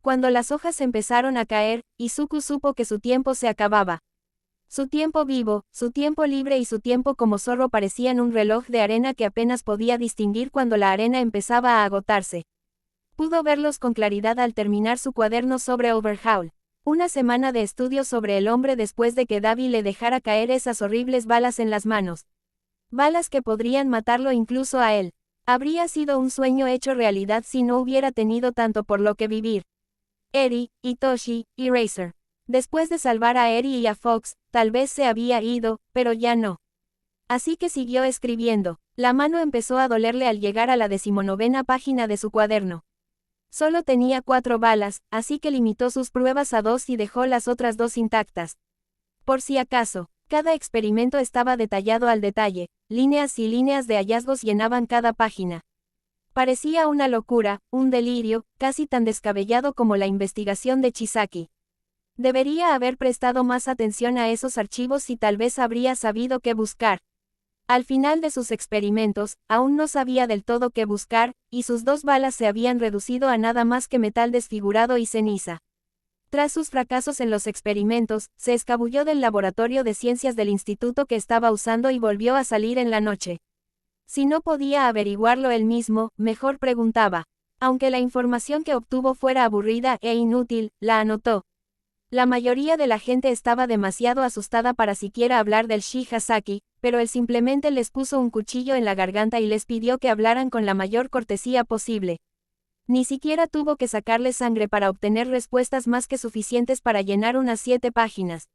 Cuando las hojas empezaron a caer, Izuku supo que su tiempo se acababa. Su tiempo vivo, su tiempo libre y su tiempo como zorro parecían un reloj de arena que apenas podía distinguir cuando la arena empezaba a agotarse. Pudo verlos con claridad al terminar su cuaderno sobre Overhaul. Una semana de estudio sobre el hombre después de que Davi le dejara caer esas horribles balas en las manos. Balas que podrían matarlo incluso a él. Habría sido un sueño hecho realidad si no hubiera tenido tanto por lo que vivir. Eri, Itoshi, y Razor. Después de salvar a Eri y a Fox, tal vez se había ido, pero ya no. Así que siguió escribiendo. La mano empezó a dolerle al llegar a la 19ª página de su cuaderno. Solo tenía 4 balas, así que limitó sus pruebas a 2 y dejó las otras 2 intactas. Por si acaso, cada experimento estaba detallado al detalle, líneas y líneas de hallazgos llenaban cada página. Parecía una locura, un delirio, casi tan descabellado como la investigación de Chisaki. Debería haber prestado más atención a esos archivos y tal vez habría sabido qué buscar. Al final de sus experimentos, aún no sabía del todo qué buscar, y sus 2 balas se habían reducido a nada más que metal desfigurado y ceniza. Tras sus fracasos en los experimentos, se escabulló del laboratorio de ciencias del instituto que estaba usando y volvió a salir en la noche. Si no podía averiguarlo él mismo, mejor preguntaba. Aunque la información que obtuvo fuera aburrida e inútil, la anotó. La mayoría de la gente estaba demasiado asustada para siquiera hablar del Shihazaki, pero él simplemente les puso un cuchillo en la garganta y les pidió que hablaran con la mayor cortesía posible. Ni siquiera tuvo que sacarle sangre para obtener respuestas más que suficientes para llenar unas 7 páginas.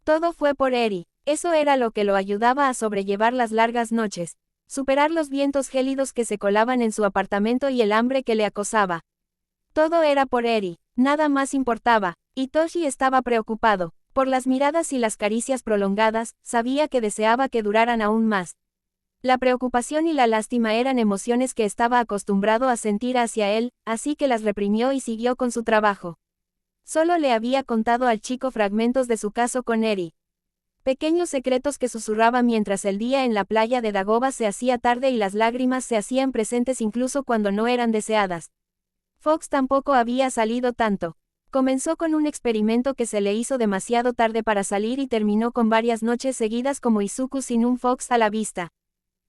Todo fue por Eri. Eso era lo que lo ayudaba a sobrellevar las largas noches, superar los vientos gélidos que se colaban en su apartamento y el hambre que le acosaba. Todo era por Eri, nada más importaba. Itoshi estaba preocupado. Por las miradas y las caricias prolongadas, sabía que deseaba que duraran aún más. La preocupación y la lástima eran emociones que estaba acostumbrado a sentir hacia él, así que las reprimió y siguió con su trabajo. Solo le había contado al chico fragmentos de su caso con Eri. Pequeños secretos que susurraba mientras el día en la playa de Dagoba se hacía tarde y las lágrimas se hacían presentes incluso cuando no eran deseadas. Fox tampoco había salido tanto. Comenzó con un experimento que se le hizo demasiado tarde para salir y terminó con varias noches seguidas como Izuku sin un Fox a la vista.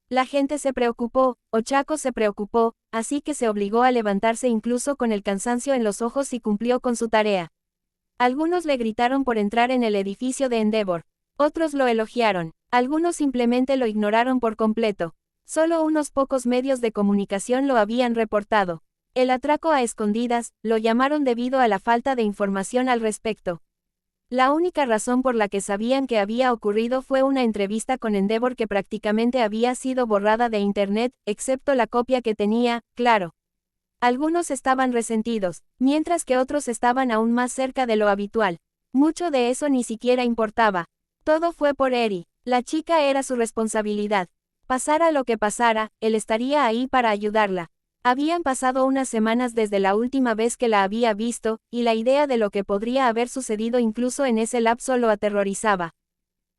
La gente se preocupó, Ochako se preocupó, así que se obligó a levantarse incluso con el cansancio en los ojos y cumplió con su tarea. Algunos le gritaron por entrar en el edificio de Endeavor. Otros lo elogiaron. Algunos simplemente lo ignoraron por completo. Solo unos pocos medios de comunicación lo habían reportado. El atraco a escondidas, lo llamaron debido a la falta de información al respecto. La única razón por la que sabían que había ocurrido fue una entrevista con Endeavor que prácticamente había sido borrada de internet, excepto la copia que tenía, claro. Algunos estaban resentidos, mientras que otros estaban aún más cerca de lo habitual. Mucho de eso ni siquiera importaba. Todo fue por Eri. La chica era su responsabilidad. Pasara lo que pasara, él estaría ahí para ayudarla. Habían pasado unas semanas desde la última vez que la había visto, y la idea de lo que podría haber sucedido incluso en ese lapso lo aterrorizaba.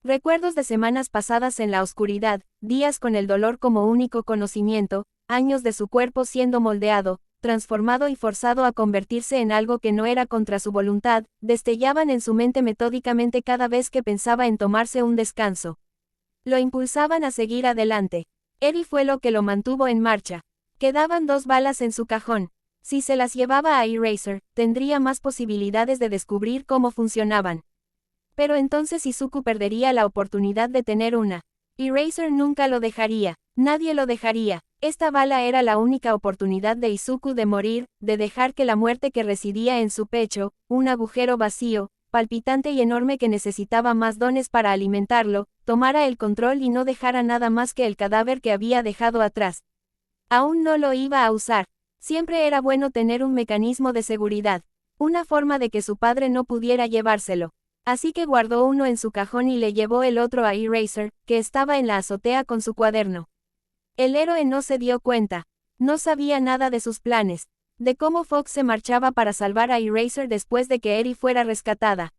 Recuerdos de semanas pasadas en la oscuridad, días con el dolor como único conocimiento, años de su cuerpo siendo moldeado, transformado y forzado a convertirse en algo que no era contra su voluntad, destellaban en su mente metódicamente cada vez que pensaba en tomarse un descanso. Lo impulsaban a seguir adelante. Eri fue lo que lo mantuvo en marcha. Quedaban 2 balas en su cajón. Si se las llevaba a Eraser, tendría más posibilidades de descubrir cómo funcionaban. Pero entonces Izuku perdería la oportunidad de tener una. Eraser nunca lo dejaría. Nadie lo dejaría. Esta bala era la única oportunidad de Izuku de morir, de dejar que la muerte que residía en su pecho, un agujero vacío, palpitante y enorme que necesitaba más dones para alimentarlo, tomara el control y no dejara nada más que el cadáver que había dejado atrás. Aún no lo iba a usar. Siempre era bueno tener un mecanismo de seguridad. Una forma de que su padre no pudiera llevárselo. Así que guardó uno en su cajón y le llevó el otro a Eraser, que estaba en la azotea con su cuaderno. El héroe no se dio cuenta. No sabía nada de sus planes. De cómo Fox se marchaba para salvar a Eraser después de que Eri fuera rescatada.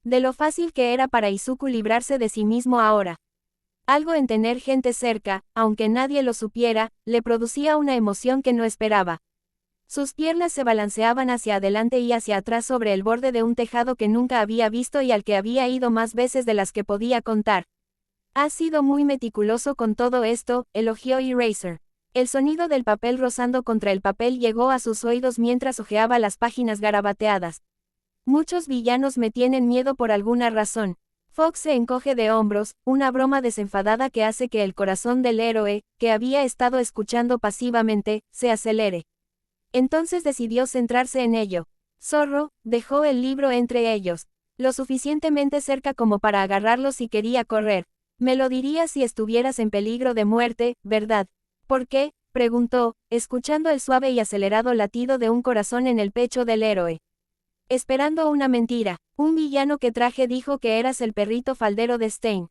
De lo fácil que era para Izuku librarse de sí mismo ahora. Algo en tener gente cerca, aunque nadie lo supiera, le producía una emoción que no esperaba. Sus piernas se balanceaban hacia adelante y hacia atrás sobre el borde de un tejado que nunca había visto y al que había ido más veces de las que podía contar. «Has sido muy meticuloso con todo esto», elogió Eraser. El sonido del papel rozando contra el papel llegó a sus oídos mientras hojeaba las páginas garabateadas. «Muchos villanos me tienen miedo por alguna razón». Fox se encoge de hombros, una broma desenfadada que hace que el corazón del héroe, que había estado escuchando pasivamente, se acelere. Entonces decidió centrarse en ello. Zorro, dejó el libro entre ellos. Lo suficientemente cerca como para agarrarlo si quería correr. Me lo dirías si estuvieras en peligro de muerte, ¿verdad? ¿Por qué?, preguntó, escuchando el suave y acelerado latido de un corazón en el pecho del héroe. Esperando una mentira. Un villano que traje dijo que eras el perrito faldero de Stein.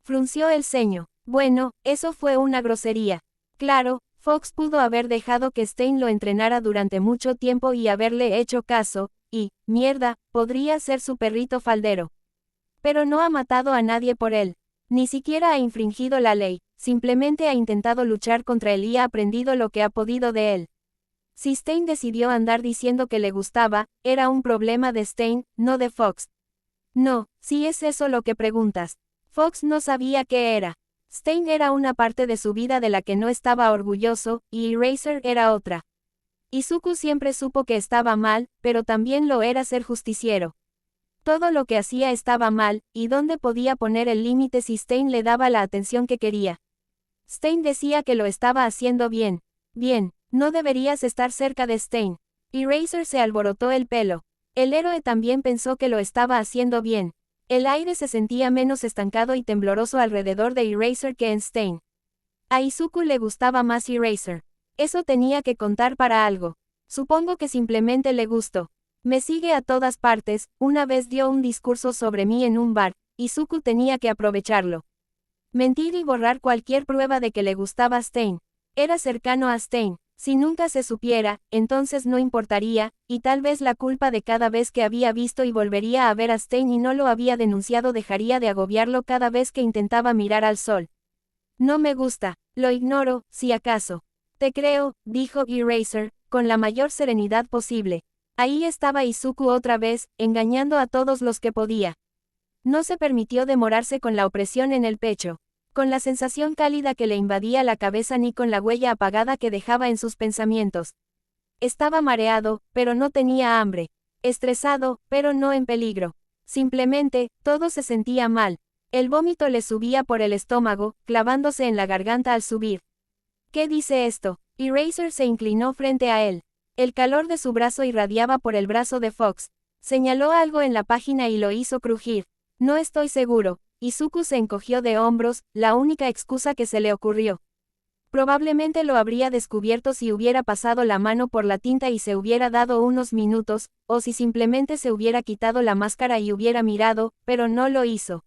Frunció el ceño. Bueno, eso fue una grosería. Claro, Fox pudo haber dejado que Stein lo entrenara durante mucho tiempo y haberle hecho caso, y, mierda, podría ser su perrito faldero. Pero no ha matado a nadie por él. Ni siquiera ha infringido la ley, simplemente ha intentado luchar contra él y ha aprendido lo que ha podido de él. Si Stein decidió andar diciendo que le gustaba, era un problema de Stein, no de Fox. No, si es eso lo que preguntas. Fox no sabía qué era. Stein era una parte de su vida de la que no estaba orgulloso, y Eraser era otra. Izuku siempre supo que estaba mal, pero también lo era ser justiciero. Todo lo que hacía estaba mal, y dónde podía poner el límite si Stein le daba la atención que quería. Stein decía que lo estaba haciendo bien. Bien, no deberías estar cerca de Stein. Eraser se alborotó el pelo. El héroe también pensó que lo estaba haciendo bien. El aire se sentía menos estancado y tembloroso alrededor de Eraser que en Stein. A Izuku le gustaba más Eraser. Eso tenía que contar para algo. Supongo que simplemente le gustó. Me sigue a todas partes, una vez dio un discurso sobre mí en un bar, Izuku tenía que aprovecharlo. Mentir y borrar cualquier prueba de que le gustaba Stein. Era cercano a Stein. Si nunca se supiera, entonces no importaría, y tal vez la culpa de cada vez que había visto y volvería a ver a Stein y no lo había denunciado dejaría de agobiarlo cada vez que intentaba mirar al sol. No me gusta, lo ignoro, si acaso. Te creo, dijo Eraser, con la mayor serenidad posible. Ahí estaba Izuku otra vez, engañando a todos los que podía. No se permitió demorarse con la opresión en el pecho. Con la sensación cálida que le invadía la cabeza ni con la huella apagada que dejaba en sus pensamientos. Estaba mareado, pero no tenía hambre. Estresado, pero no en peligro. Simplemente, todo se sentía mal. El vómito le subía por el estómago, clavándose en la garganta al subir. ¿Qué dice esto? Eraser se inclinó frente a él. El calor de su brazo irradiaba por el brazo de Fox. Señaló algo en la página y lo hizo crujir. No estoy seguro. Izuku se encogió de hombros, la única excusa que se le ocurrió. Probablemente lo habría descubierto si hubiera pasado la mano por la tinta y se hubiera dado unos minutos, o si simplemente se hubiera quitado la máscara y hubiera mirado, pero no lo hizo.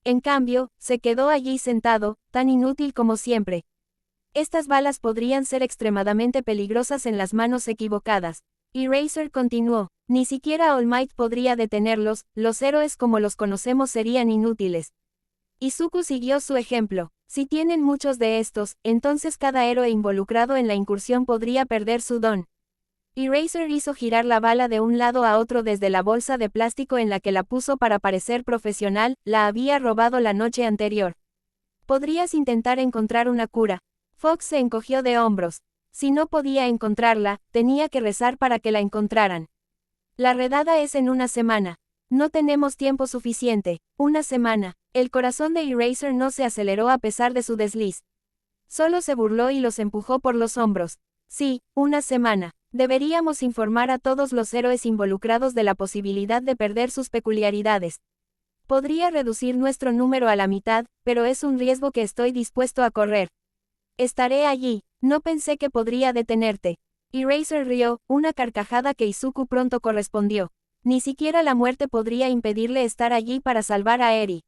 En cambio, se quedó allí sentado, tan inútil como siempre. Estas balas podrían ser extremadamente peligrosas en las manos equivocadas. Eraser continuó. Ni siquiera All Might podría detenerlos, los héroes como los conocemos serían inútiles. Izuku siguió su ejemplo. Si tienen muchos de estos, entonces cada héroe involucrado en la incursión podría perder su don. Eraser hizo girar la bala de un lado a otro desde la bolsa de plástico en la que la puso para parecer profesional, la había robado la noche anterior. Podrías intentar encontrar una cura. Fox se encogió de hombros. Si no podía encontrarla, tenía que rezar para que la encontraran. La redada es en una semana. No tenemos tiempo suficiente. Una semana. El corazón de Eraser no se aceleró a pesar de su desliz. Solo se burló y los empujó por los hombros. Sí, una semana. Deberíamos informar a todos los héroes involucrados de la posibilidad de perder sus peculiaridades. Podría reducir nuestro número a la mitad, pero es un riesgo que estoy dispuesto a correr. Estaré allí. No pensé que podría detenerte. Eraser rió, una carcajada que Izuku pronto correspondió. Ni siquiera la muerte podría impedirle estar allí para salvar a Eri.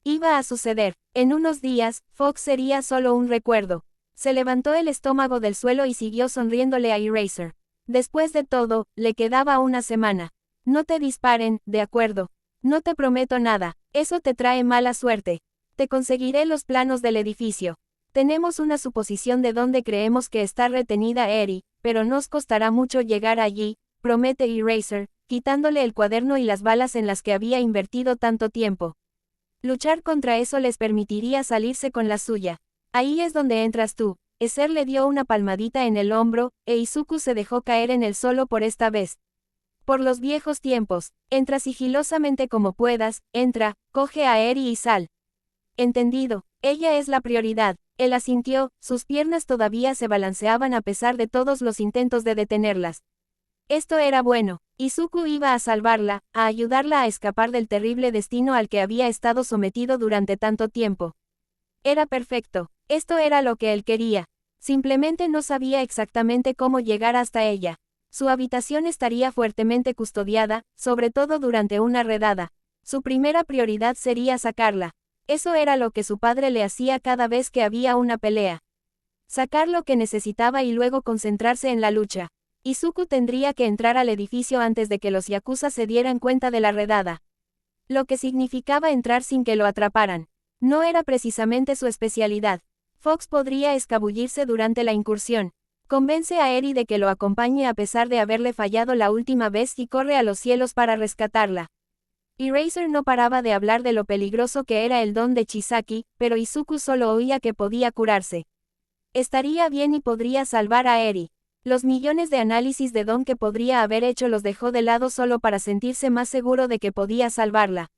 Iba a suceder. En unos días, Fox sería solo un recuerdo. Se levantó el estómago del suelo y siguió sonriéndole a Eraser. Después de todo, le quedaba una semana. No te disparen, de acuerdo. No te prometo nada, eso te trae mala suerte. Te conseguiré los planos del edificio. Tenemos una suposición de dónde creemos que está retenida Eri, pero nos costará mucho llegar allí, promete Eraser, quitándole el cuaderno y las balas en las que había invertido tanto tiempo. Luchar contra eso les permitiría salirse con la suya. Ahí es donde entras tú. Eser le dio una palmadita en el hombro, e Izuku se dejó caer en el suelo por esta vez. Por los viejos tiempos, entra sigilosamente como puedas, entra, coge a Eri y sal. Entendido, ella es la prioridad. Él asintió, sus piernas todavía se balanceaban a pesar de todos los intentos de detenerlas. Esto era bueno. Izuku iba a salvarla, a ayudarla a escapar del terrible destino al que había estado sometido durante tanto tiempo. Era perfecto. Esto era lo que él quería. Simplemente no sabía exactamente cómo llegar hasta ella. Su habitación estaría fuertemente custodiada, sobre todo durante una redada. Su primera prioridad sería sacarla. Eso era lo que su padre le hacía cada vez que había una pelea. Sacar lo que necesitaba y luego concentrarse en la lucha. Izuku tendría que entrar al edificio antes de que los yakuza se dieran cuenta de la redada. Lo que significaba entrar sin que lo atraparan. No era precisamente su especialidad. Fox podría escabullirse durante la incursión. Convence a Eri de que lo acompañe a pesar de haberle fallado la última vez y corre a los cielos para rescatarla. Eraser no paraba de hablar de lo peligroso que era el don de Chisaki, pero Izuku solo oía que podía curarse. Estaría bien y podría salvar a Eri. Los millones de análisis de don que podría haber hecho los dejó de lado solo para sentirse más seguro de que podía salvarla.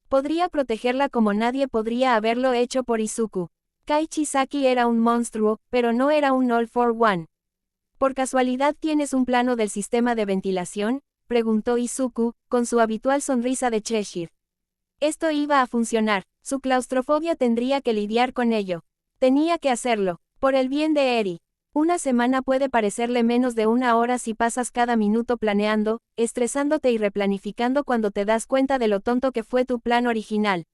Podría protegerla como nadie podría haberlo hecho por Izuku. Kai Chisaki era un monstruo, pero no era un All for One. ¿Por casualidad tienes un plano del sistema de ventilación?, preguntó Izuku, con su habitual sonrisa de Cheshire. Esto iba a funcionar, su claustrofobia tendría que lidiar con ello. Tenía que hacerlo, por el bien de Eri. Una semana puede parecerle menos de una hora si pasas cada minuto planeando, estresándote y replanificando cuando te das cuenta de lo tonto que fue tu plan original.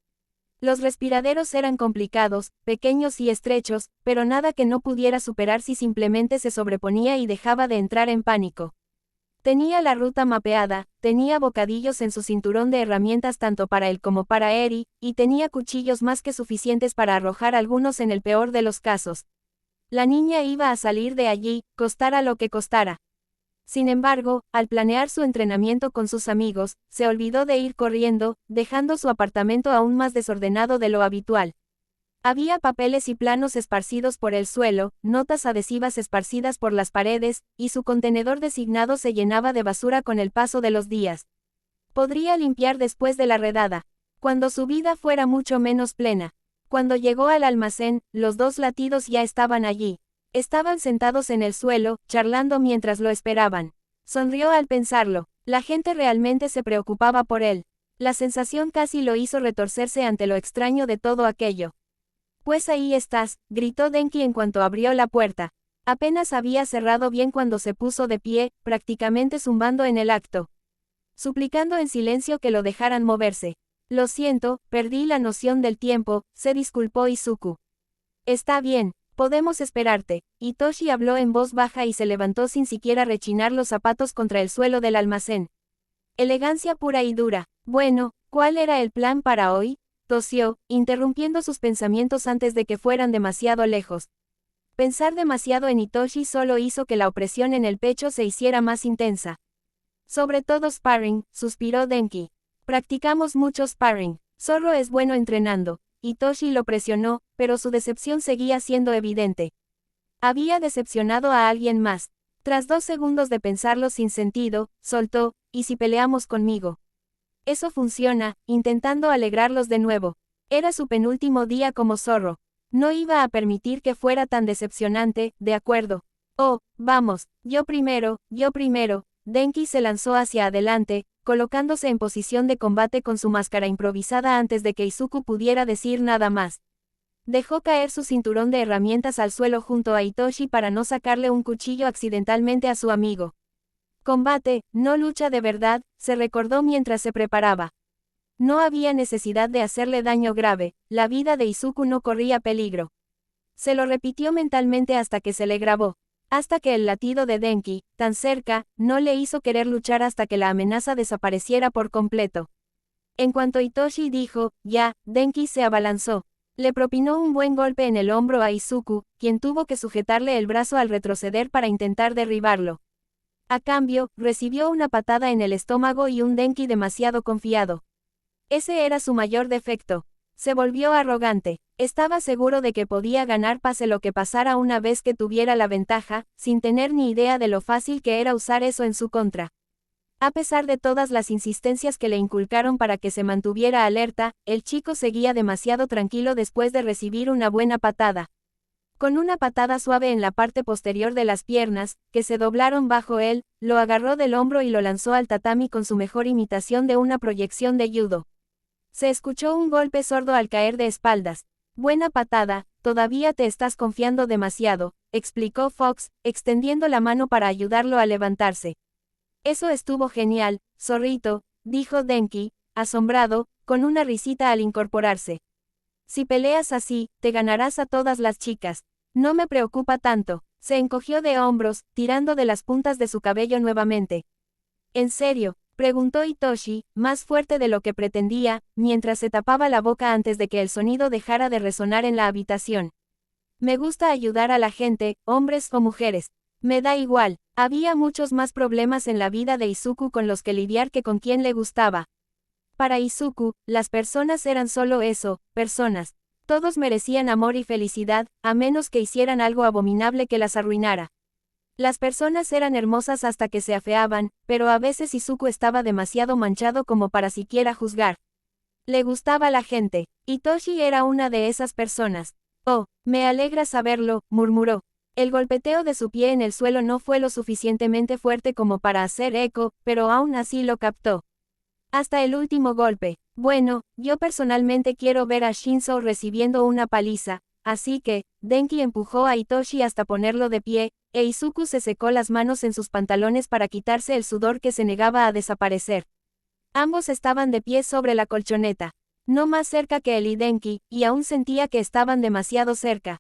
Los respiraderos eran complicados, pequeños y estrechos, pero nada que no pudiera superar si simplemente se sobreponía y dejaba de entrar en pánico. Tenía la ruta mapeada, tenía bocadillos en su cinturón de herramientas tanto para él como para Eri, y tenía cuchillos más que suficientes para arrojar algunos en el peor de los casos. La niña iba a salir de allí, costara lo que costara. Sin embargo, al planear su entrenamiento con sus amigos, se olvidó de ir corriendo, dejando su apartamento aún más desordenado de lo habitual. Había papeles y planos esparcidos por el suelo, notas adhesivas esparcidas por las paredes, y su contenedor designado se llenaba de basura con el paso de los días. Podría limpiar después de la redada. Cuando su vida fuera mucho menos plena. Cuando llegó al almacén, los dos latidos ya estaban allí. Estaban sentados en el suelo, charlando mientras lo esperaban. Sonrió al pensarlo. La gente realmente se preocupaba por él. La sensación casi lo hizo retorcerse ante lo extraño de todo aquello. Pues ahí estás, gritó Denki en cuanto abrió la puerta. Apenas había cerrado bien cuando se puso de pie, prácticamente zumbando en el acto. Suplicando en silencio que lo dejaran moverse. Lo siento, perdí la noción del tiempo, se disculpó Izuku. Está bien, podemos esperarte. Hitoshi habló en voz baja y se levantó sin siquiera rechinar los zapatos contra el suelo del almacén. Elegancia pura y dura. Bueno, ¿cuál era el plan para hoy?, tosió, interrumpiendo sus pensamientos antes de que fueran demasiado lejos. Pensar demasiado en Hitoshi solo hizo que la opresión en el pecho se hiciera más intensa. Sobre todo sparring, suspiró Denki. Practicamos mucho sparring. Zorro es bueno entrenando. Hitoshi lo presionó, pero su decepción seguía siendo evidente. Había decepcionado a alguien más. Tras 2 segundos de pensarlo sin sentido, soltó, ¿y si peleamos conmigo? Eso funciona, intentando alegrarlos de nuevo. Era su penúltimo día como zorro. No iba a permitir que fuera tan decepcionante, de acuerdo. Oh, vamos, yo primero, Denki se lanzó hacia adelante, colocándose en posición de combate con su máscara improvisada antes de que Izuku pudiera decir nada más. Dejó caer su cinturón de herramientas al suelo junto a Hitoshi para no sacarle un cuchillo accidentalmente a su amigo. Combate, no lucha de verdad, se recordó mientras se preparaba. No había necesidad de hacerle daño grave, la vida de Izuku no corría peligro. Se lo repitió mentalmente hasta que se le grabó. Hasta que el latido de Denki, tan cerca, no le hizo querer luchar hasta que la amenaza desapareciera por completo. En cuanto Hitoshi dijo, ya, Denki se abalanzó. Le propinó un buen golpe en el hombro a Izuku, quien tuvo que sujetarle el brazo al retroceder para intentar derribarlo. A cambio, recibió una patada en el estómago y un Denki demasiado confiado. Ese era su mayor defecto. Se volvió arrogante. Estaba seguro de que podía ganar pase lo que pasara una vez que tuviera la ventaja, sin tener ni idea de lo fácil que era usar eso en su contra. A pesar de todas las insistencias que le inculcaron para que se mantuviera alerta, el chico seguía demasiado tranquilo después de recibir una buena patada. Con una patada suave en la parte posterior de las piernas, que se doblaron bajo él, lo agarró del hombro y lo lanzó al tatami con su mejor imitación de una proyección de judo. Se escuchó un golpe sordo al caer de espaldas. Buena patada, todavía te estás confiando demasiado, explicó Fox, extendiendo la mano para ayudarlo a levantarse. Eso estuvo genial, zorrito, dijo Denki, asombrado, con una risita al incorporarse. Si peleas así, te ganarás a todas las chicas. No me preocupa tanto. Se encogió de hombros, tirando de las puntas de su cabello nuevamente. ¿En serio?, preguntó Hitoshi, más fuerte de lo que pretendía, mientras se tapaba la boca antes de que el sonido dejara de resonar en la habitación. Me gusta ayudar a la gente, hombres o mujeres. Me da igual. Había muchos más problemas en la vida de Izuku con los que lidiar que con quien le gustaba. Para Izuku, las personas eran solo eso, personas. Todos merecían amor y felicidad, a menos que hicieran algo abominable que las arruinara. Las personas eran hermosas hasta que se afeaban, pero a veces Izuku estaba demasiado manchado como para siquiera juzgar. Le gustaba la gente. Hitoshi era una de esas personas. Oh, me alegra saberlo, murmuró. El golpeteo de su pie en el suelo no fue lo suficientemente fuerte como para hacer eco, pero aún así lo captó. Hasta el último golpe. Bueno, yo personalmente quiero ver a Shinzo recibiendo una paliza, así que, Denki empujó a Hitoshi hasta ponerlo de pie, e Izuku se secó las manos en sus pantalones para quitarse el sudor que se negaba a desaparecer. Ambos estaban de pie sobre la colchoneta. No más cerca que él y Denki, y aún sentía que estaban demasiado cerca.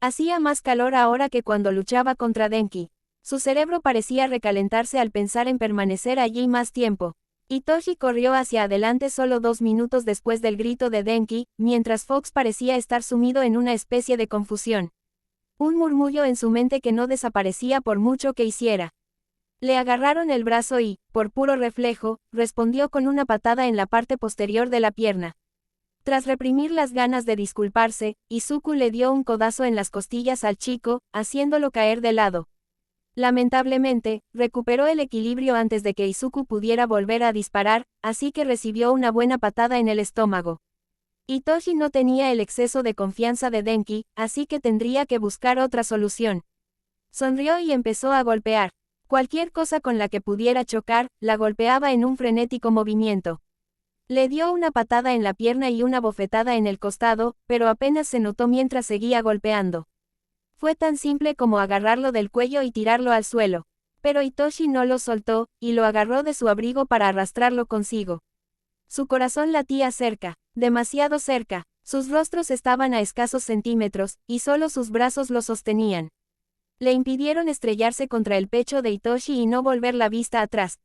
Hacía más calor ahora que cuando luchaba contra Denki. Su cerebro parecía recalentarse al pensar en permanecer allí más tiempo. Hitoshi corrió hacia adelante solo 2 minutos después del grito de Denki, mientras Fox parecía estar sumido en una especie de confusión. Un murmullo en su mente que no desaparecía por mucho que hiciera. Le agarraron el brazo y, por puro reflejo, respondió con una patada en la parte posterior de la pierna. Tras reprimir las ganas de disculparse, Izuku le dio un codazo en las costillas al chico, haciéndolo caer de lado. Lamentablemente, recuperó el equilibrio antes de que Izuku pudiera volver a disparar, así que recibió una buena patada en el estómago. Hitoshi no tenía el exceso de confianza de Denki, así que tendría que buscar otra solución. Sonrió y empezó a golpear. Cualquier cosa con la que pudiera chocar, la golpeaba en un frenético movimiento. Le dio una patada en la pierna y una bofetada en el costado, pero apenas se notó mientras seguía golpeando. Fue tan simple como agarrarlo del cuello y tirarlo al suelo. Pero Hitoshi no lo soltó, y lo agarró de su abrigo para arrastrarlo consigo. Su corazón latía cerca, demasiado cerca. Sus rostros estaban a escasos centímetros, y solo sus brazos lo sostenían. Le impidieron estrellarse contra el pecho de Hitoshi y no volver la vista atrás.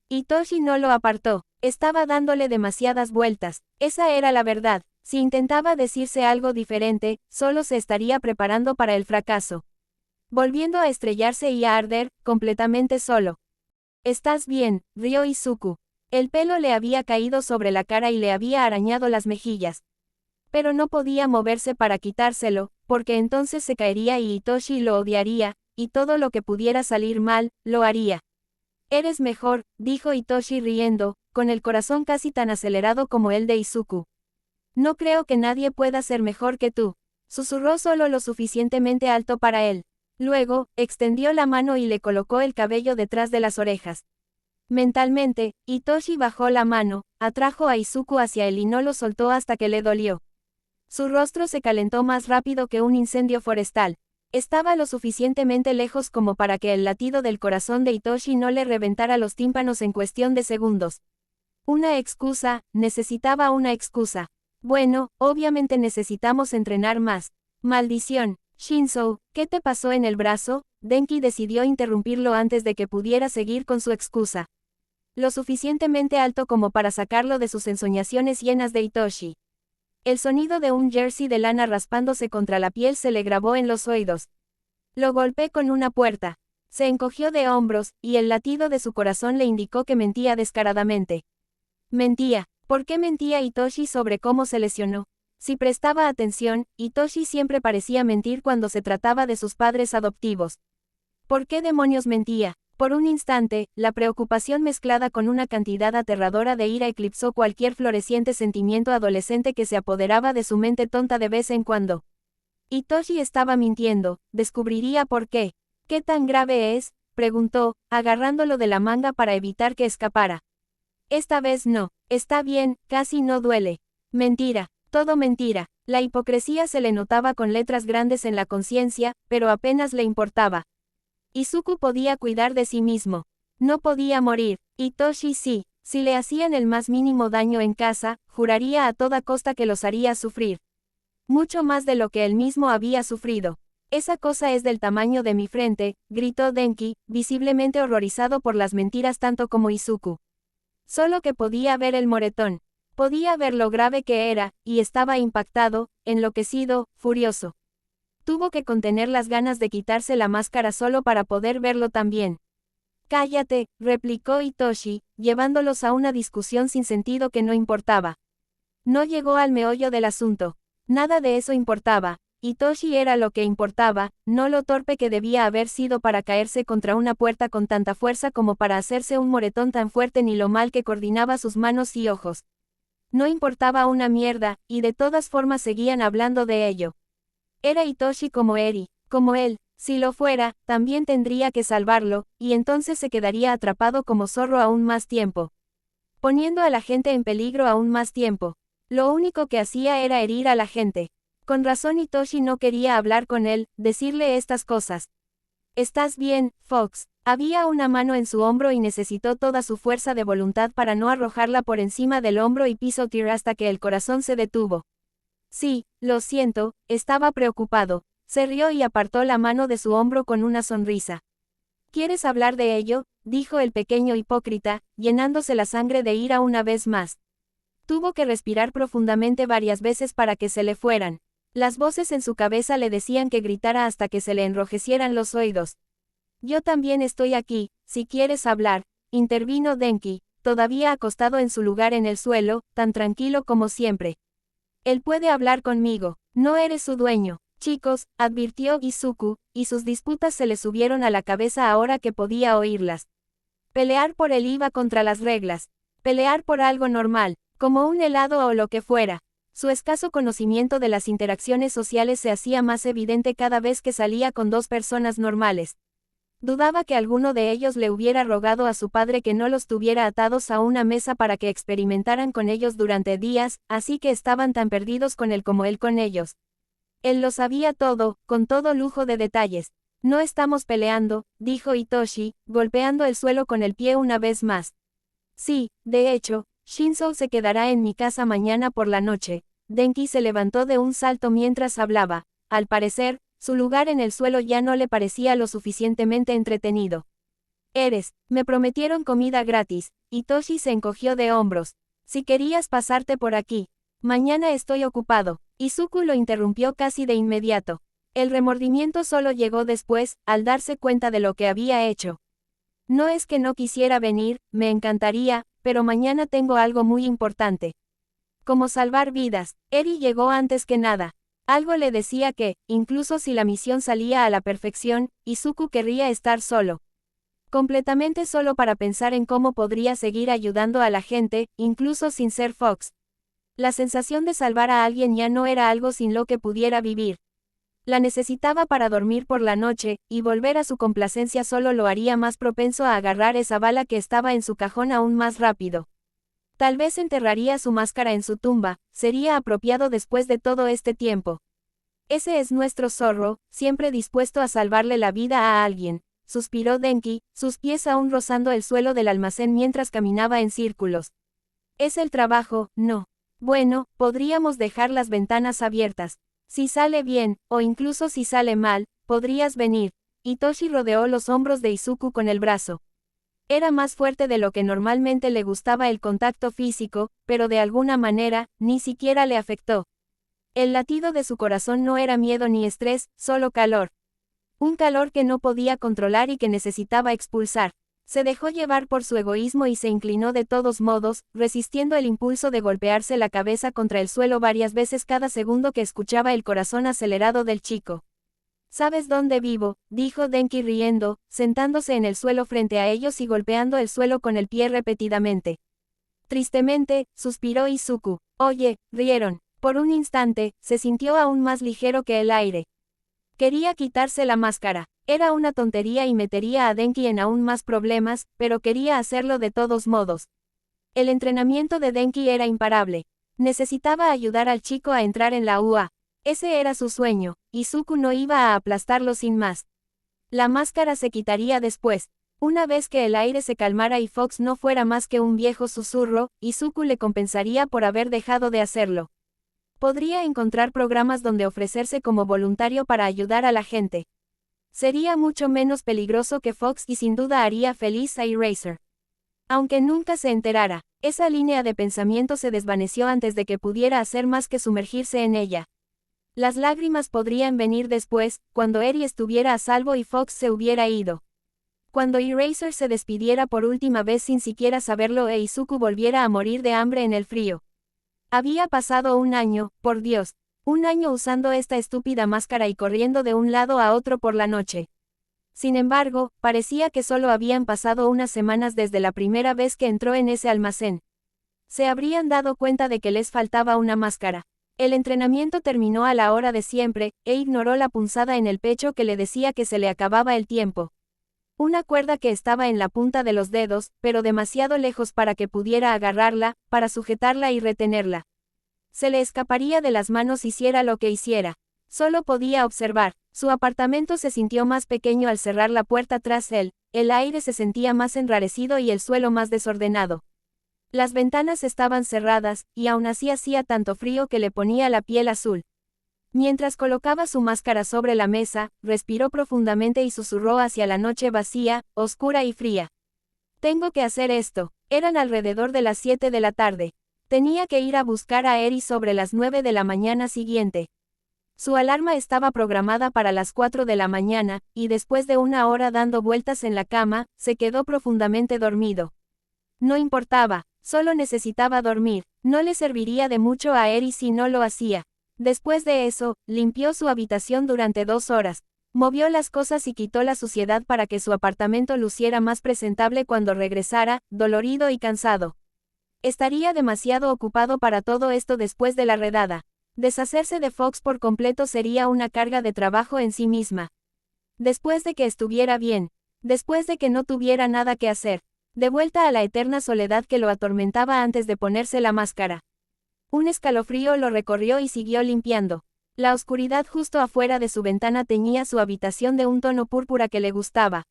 Hitoshi no lo apartó. Estaba dándole demasiadas vueltas. Esa era la verdad. Si intentaba decirse algo diferente, solo se estaría preparando para el fracaso. Volviendo a estrellarse y a arder, completamente solo. ¿Estás bien?, rió Izuku. El pelo le había caído sobre la cara y le había arañado las mejillas. Pero no podía moverse para quitárselo, porque entonces se caería y Hitoshi lo odiaría, y todo lo que pudiera salir mal, lo haría. Eres mejor, dijo Hitoshi riendo, con el corazón casi tan acelerado como el de Izuku. No creo que nadie pueda ser mejor que tú. Susurró solo lo suficientemente alto para él. Luego, extendió la mano y le colocó el cabello detrás de las orejas. Mentalmente, Hitoshi bajó la mano, atrajo a Izuku hacia él y no lo soltó hasta que le dolió. Su rostro se calentó más rápido que un incendio forestal. Estaba lo suficientemente lejos como para que el latido del corazón de Hitoshi no le reventara los tímpanos en cuestión de segundos. Una excusa, necesitaba una excusa. Bueno, obviamente necesitamos entrenar más. Maldición. Shinzo, ¿qué te pasó en el brazo? Denki decidió interrumpirlo antes de que pudiera seguir con su excusa. Lo suficientemente alto como para sacarlo de sus ensoñaciones llenas de Hitoshi. El sonido de un jersey de lana raspándose contra la piel se le grabó en los oídos. Lo golpeé con una puerta. Se encogió de hombros, y el latido de su corazón le indicó que mentía descaradamente. Mentía. ¿Por qué mentía Hitoshi sobre cómo se lesionó? Si prestaba atención, Hitoshi siempre parecía mentir cuando se trataba de sus padres adoptivos. ¿Por qué demonios mentía? Por un instante, la preocupación mezclada con una cantidad aterradora de ira eclipsó cualquier floreciente sentimiento adolescente que se apoderaba de su mente tonta de vez en cuando. Hitoshi estaba mintiendo, descubriría por qué. ¿Qué tan grave es?, preguntó, agarrándolo de la manga para evitar que escapara. Esta vez no, está bien, casi no duele. Mentira, todo mentira. La hipocresía se le notaba con letras grandes en la conciencia, pero apenas le importaba. Izuku podía cuidar de sí mismo. No podía morir. Hitoshi sí. Si le hacían el más mínimo daño en casa, juraría a toda costa que los haría sufrir. Mucho más de lo que él mismo había sufrido. Esa cosa es del tamaño de mi frente, gritó Denki, visiblemente horrorizado por las mentiras tanto como Izuku. Solo que podía ver el moretón. Podía ver lo grave que era, y estaba impactado, enloquecido, furioso. Tuvo que contener las ganas de quitarse la máscara solo para poder verlo también. Cállate, replicó Hitoshi, llevándolos a una discusión sin sentido que no importaba. No llegó al meollo del asunto. Nada de eso importaba. Hitoshi era lo que importaba, no lo torpe que debía haber sido para caerse contra una puerta con tanta fuerza como para hacerse un moretón tan fuerte ni lo mal que coordinaba sus manos y ojos. No importaba una mierda, y de todas formas seguían hablando de ello. Era Hitoshi como Eri, como él, si lo fuera, también tendría que salvarlo, y entonces se quedaría atrapado como zorro aún más tiempo. Poniendo a la gente en peligro aún más tiempo. Lo único que hacía era herir a la gente. Con razón Hitoshi no quería hablar con él, decirle estas cosas. ¿Estás bien, Fox? Había una mano en su hombro y necesitó toda su fuerza de voluntad para no arrojarla por encima del hombro y pisotear hasta que el corazón se detuvo. Sí, lo siento, estaba preocupado. Se rió y apartó la mano de su hombro con una sonrisa. ¿Quieres hablar de ello?, dijo el pequeño hipócrita, llenándose la sangre de ira una vez más. Tuvo que respirar profundamente varias veces para que se le fueran. Las voces en su cabeza le decían que gritara hasta que se le enrojecieran los oídos. Yo también estoy aquí, si quieres hablar, intervino Denki, todavía acostado en su lugar en el suelo, tan tranquilo como siempre. Él puede hablar conmigo, no eres su dueño. Chicos, advirtió Izuku, y sus disputas se le subieron a la cabeza ahora que podía oírlas. Pelear por él iba contra las reglas. Pelear por algo normal, como un helado o lo que fuera. Su escaso conocimiento de las interacciones sociales se hacía más evidente cada vez que salía con dos personas normales. Dudaba que alguno de ellos le hubiera rogado a su padre que no los tuviera atados a una mesa para que experimentaran con ellos durante días, así que estaban tan perdidos con él como él con ellos. Él lo sabía todo, con todo lujo de detalles. No estamos peleando, dijo Hitoshi, golpeando el suelo con el pie una vez más. Sí, de hecho, Shinzo se quedará en mi casa mañana por la noche. Denki se levantó de un salto mientras hablaba. Al parecer, su lugar en el suelo ya no le parecía lo suficientemente entretenido. Me prometieron comida gratis. Hitoshi se encogió de hombros. Si querías pasarte por aquí. Mañana estoy ocupado. Izuku lo interrumpió casi de inmediato. El remordimiento solo llegó después, al darse cuenta de lo que había hecho. No es que no quisiera venir, me encantaría, pero mañana tengo algo muy importante. Como salvar vidas. Eri llegó antes que nada. Algo le decía que, incluso si la misión salía a la perfección, Izuku querría estar solo. Completamente solo para pensar en cómo podría seguir ayudando a la gente, incluso sin ser Fox. La sensación de salvar a alguien ya no era algo sin lo que pudiera vivir. La necesitaba para dormir por la noche, y volver a su complacencia solo lo haría más propenso a agarrar esa bala que estaba en su cajón aún más rápido. Tal vez enterraría su máscara en su tumba, sería apropiado después de todo este tiempo. Ese es nuestro zorro, siempre dispuesto a salvarle la vida a alguien, suspiró Denki, sus pies aún rozando el suelo del almacén mientras caminaba en círculos. Es el trabajo, no. Bueno, podríamos dejar las ventanas abiertas. Si sale bien, o incluso si sale mal, podrías venir. Hitoshi rodeó los hombros de Izuku con el brazo. Era más fuerte de lo que normalmente le gustaba el contacto físico, pero de alguna manera, ni siquiera le afectó. El latido de su corazón no era miedo ni estrés, solo calor. Un calor que no podía controlar y que necesitaba expulsar. Se dejó llevar por su egoísmo y se inclinó de todos modos, resistiendo el impulso de golpearse la cabeza contra el suelo varias veces cada segundo que escuchaba el corazón acelerado del chico. ¿Sabes dónde vivo?, dijo Denki riendo, sentándose en el suelo frente a ellos y golpeando el suelo con el pie repetidamente. Tristemente, suspiró Izuku. Oye, rieron. Por un instante, se sintió aún más ligero que el aire. Quería quitarse la máscara. Era una tontería y metería a Denki en aún más problemas, pero quería hacerlo de todos modos. El entrenamiento de Denki era imparable. Necesitaba ayudar al chico a entrar en la UA. Ese era su sueño. Izuku no iba a aplastarlo sin más. La máscara se quitaría después. Una vez que el aire se calmara y Fox no fuera más que un viejo susurro, Izuku le compensaría por haber dejado de hacerlo. Podría encontrar programas donde ofrecerse como voluntario para ayudar a la gente. Sería mucho menos peligroso que Fox y sin duda haría feliz a Eraser. Aunque nunca se enterara, esa línea de pensamiento se desvaneció antes de que pudiera hacer más que sumergirse en ella. Las lágrimas podrían venir después, cuando Eri estuviera a salvo y Fox se hubiera ido. Cuando Eraser se despidiera por última vez sin siquiera saberlo e Izuku volviera a morir de hambre en el frío. Había pasado un año, por Dios. Un año usando esta estúpida máscara y corriendo de un lado a otro por la noche. Sin embargo, parecía que solo habían pasado unas semanas desde la primera vez que entró en ese almacén. Se habrían dado cuenta de que les faltaba una máscara. El entrenamiento terminó a la hora de siempre, e ignoró la punzada en el pecho que le decía que se le acababa el tiempo. Una cuerda que estaba en la punta de los dedos, pero demasiado lejos para que pudiera agarrarla, para sujetarla y retenerla. Se le escaparía de las manos hiciera lo que hiciera. Solo podía observar. Su apartamento se sintió más pequeño al cerrar la puerta tras él, el aire se sentía más enrarecido y el suelo más desordenado. Las ventanas estaban cerradas, y aún así hacía tanto frío que le ponía la piel azul. Mientras colocaba su máscara sobre la mesa, respiró profundamente y susurró hacia la noche vacía, oscura y fría. Tengo que hacer esto. Eran alrededor de las 7 de la tarde. Tenía que ir a buscar a Eri sobre las 9 de la mañana siguiente. Su alarma estaba programada para las 4 de la mañana, y después de una hora dando vueltas en la cama, se quedó profundamente dormido. No importaba, solo necesitaba dormir. No le serviría de mucho a Eri si no lo hacía. Después de eso, limpió su habitación durante 2 horas. Movió las cosas y quitó la suciedad para que su apartamento luciera más presentable cuando regresara, dolorido y cansado. Estaría demasiado ocupado para todo esto después de la redada. Deshacerse de Fox por completo sería una carga de trabajo en sí misma. Después de que estuviera bien. Después de que no tuviera nada que hacer. De vuelta a la eterna soledad que lo atormentaba antes de ponerse la máscara. Un escalofrío lo recorrió y siguió limpiando. La oscuridad justo afuera de su ventana teñía su habitación de un tono púrpura que le gustaba.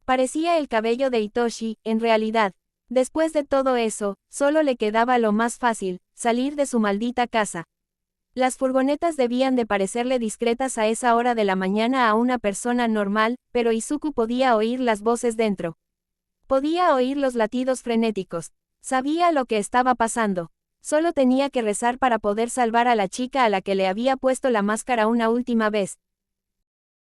Parecía el cabello de Hitoshi, en realidad. Después de todo eso, solo le quedaba lo más fácil, salir de su maldita casa. Las furgonetas debían de parecerle discretas a esa hora de la mañana a una persona normal, pero Izuku podía oír las voces dentro. Podía oír los latidos frenéticos. Sabía lo que estaba pasando. Solo tenía que rezar para poder salvar a la chica a la que le había puesto la máscara una última vez.